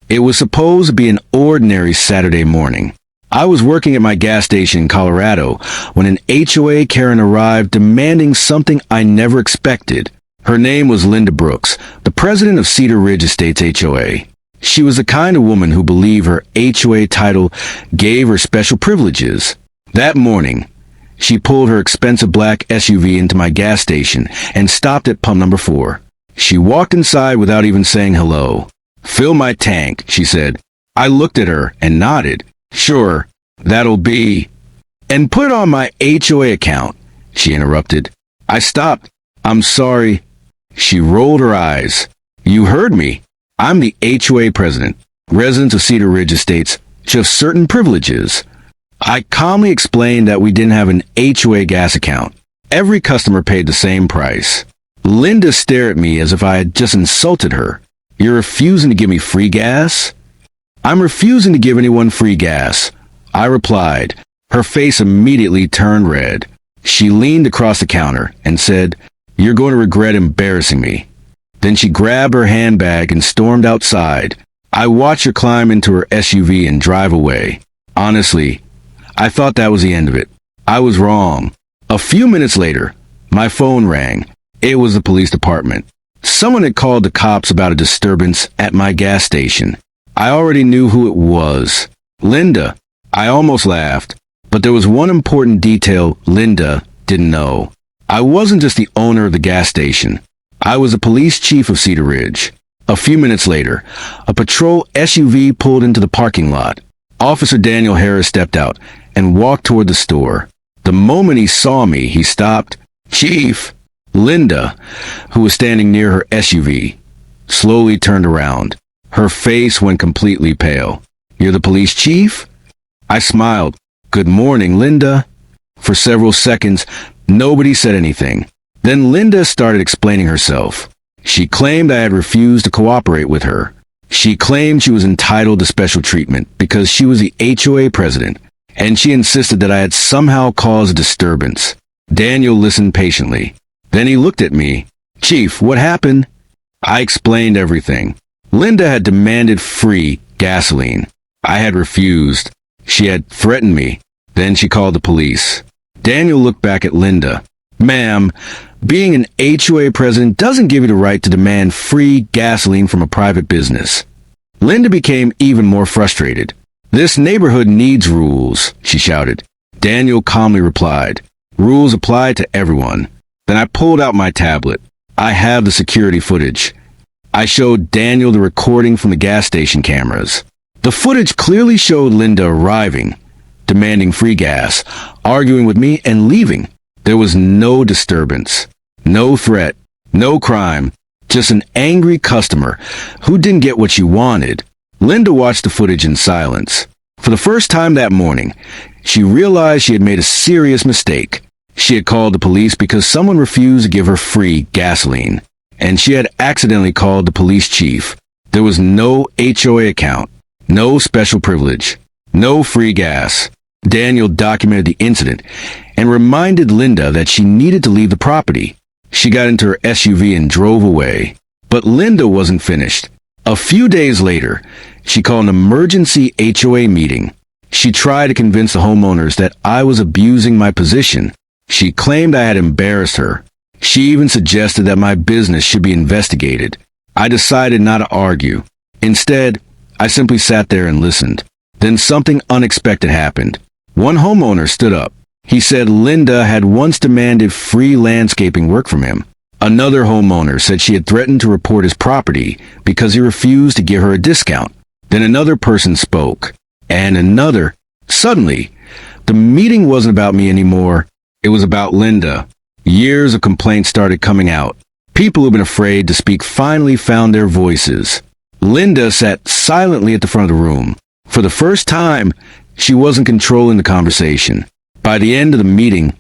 It was supposed to be an ordinary Saturday morning. I was working at my gas station in Colorado when an HOA Karen arrived demanding something I never expected. Her name was Linda Brooks, the president of Cedar Ridge Estates HOA. She was the kind of woman who believed her HOA title gave her special privileges. That morning, she pulled her expensive black SUV into my gas station and stopped at pump number 4. She walked inside without even saying hello. "Fill my tank," she said. I looked at her and nodded. "Sure, that'll be—" "And put it on my HOA account," she interrupted. I stopped. "I'm sorry." She rolled her eyes. "You heard me. I'm the HOA president. Residents of Cedar Ridge Estates have certain privileges." I calmly explained that we didn't have an HOA gas account. Every customer paid the same price. Linda stared at me as if I had just insulted her. "You're refusing to give me free gas?" "I'm refusing to give anyone free gas," I replied. Her face immediately turned red. She leaned across the counter and said, "You're going to regret embarrassing me." Then she grabbed her handbag and stormed outside. I watched her climb into her SUV and drive away. Honestly, I thought that was the end of it. I was wrong. A few minutes later, my phone rang. It was the police department. Someone had called the cops about a disturbance at my gas station. I already knew who it was. Linda. I almost laughed. But there was one important detail Linda didn't know. I wasn't just the owner of the gas station. I was the police chief of Cedar Ridge. A few minutes later, a patrol SUV pulled into the parking lot. Officer Daniel Harris stepped out and walked toward the store. The moment he saw me, he stopped. "Chief!" Linda, who was standing near her SUV, slowly turned around. Her face went completely pale. "You're the police chief?" I smiled. "Good morning, Linda." For several seconds, nobody said anything. Then Linda started explaining herself. She claimed I had refused to cooperate with her. She claimed she was entitled to special treatment because she was the HOA president, and she insisted that I had somehow caused a disturbance. Daniel listened patiently. Then he looked at me. "Chief, what happened?" I explained everything. Linda had demanded free gasoline. I had refused. She had threatened me. Then she called the police. Daniel looked back at Linda. "Ma'am, being an HOA president doesn't give you the right to demand free gasoline from a private business." Linda became even more frustrated. "This neighborhood needs rules," she shouted. Daniel calmly replied, "Rules apply to everyone." Then I pulled out my tablet. I have the security footage. I showed Daniel the recording from the gas station cameras. The footage clearly showed Linda arriving, demanding free gas, arguing with me, and leaving. There was no disturbance, no threat, no crime, just an angry customer who didn't get what she wanted. Linda watched the footage in silence. For the first time that morning, she realized she had made a serious mistake. She had called the police because someone refused to give her free gasoline, and she had accidentally called the police chief. There was no HOA account, no special privilege, no free gas. Daniel documented the incident and reminded Linda that she needed to leave the property. She got into her SUV and drove away. But Linda wasn't finished. A few days later, she called an emergency HOA meeting. She tried to convince the homeowners that I was abusing my position. She claimed I had embarrassed her. She even suggested that my business should be investigated. I decided not to argue. Instead, I simply sat there and listened. Then something unexpected happened. One homeowner stood up. He said Linda had once demanded free landscaping work from him. Another homeowner said she had threatened to report his property because he refused to give her a discount. Then another person spoke. And another. Suddenly, the meeting wasn't about me anymore. It was about Linda. Years of complaints started coming out. People who'd been afraid to speak finally found their voices. Linda sat silently at the front of the room. For the first time, she wasn't controlling the conversation. By the end of the meeting,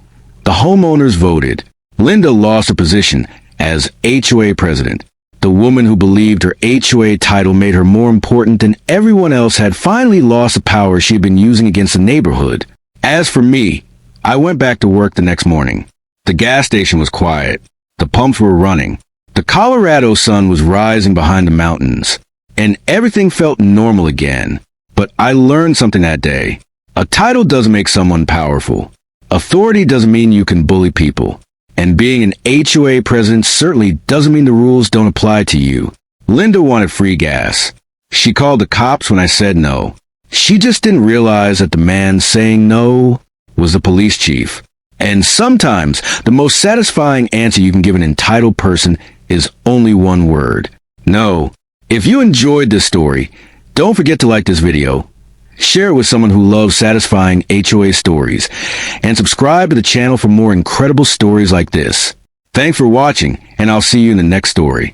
the homeowners voted. Linda lost her position as HOA president. The woman who believed her HOA title made her more important than everyone else had finally lost the power she had been using against the neighborhood. As for me, I went back to work the next morning. The gas station was quiet. The pumps were running. The Colorado sun was rising behind the mountains. and everything felt normal again. But I learned something that day. A title doesn't make someone powerful. Authority doesn't mean you can bully people. And being an HOA president certainly doesn't mean the rules don't apply to you. Linda wanted free gas. She called the cops when I said no. She just didn't realize that the man saying no was the police chief. And sometimes the most satisfying answer you can give an entitled person is only one word. No. If you enjoyed this story, don't forget to like this video, share it with someone who loves satisfying HOA stories, and subscribe to the channel for more incredible stories like this. Thanks for watching, and I'll see you in the next story.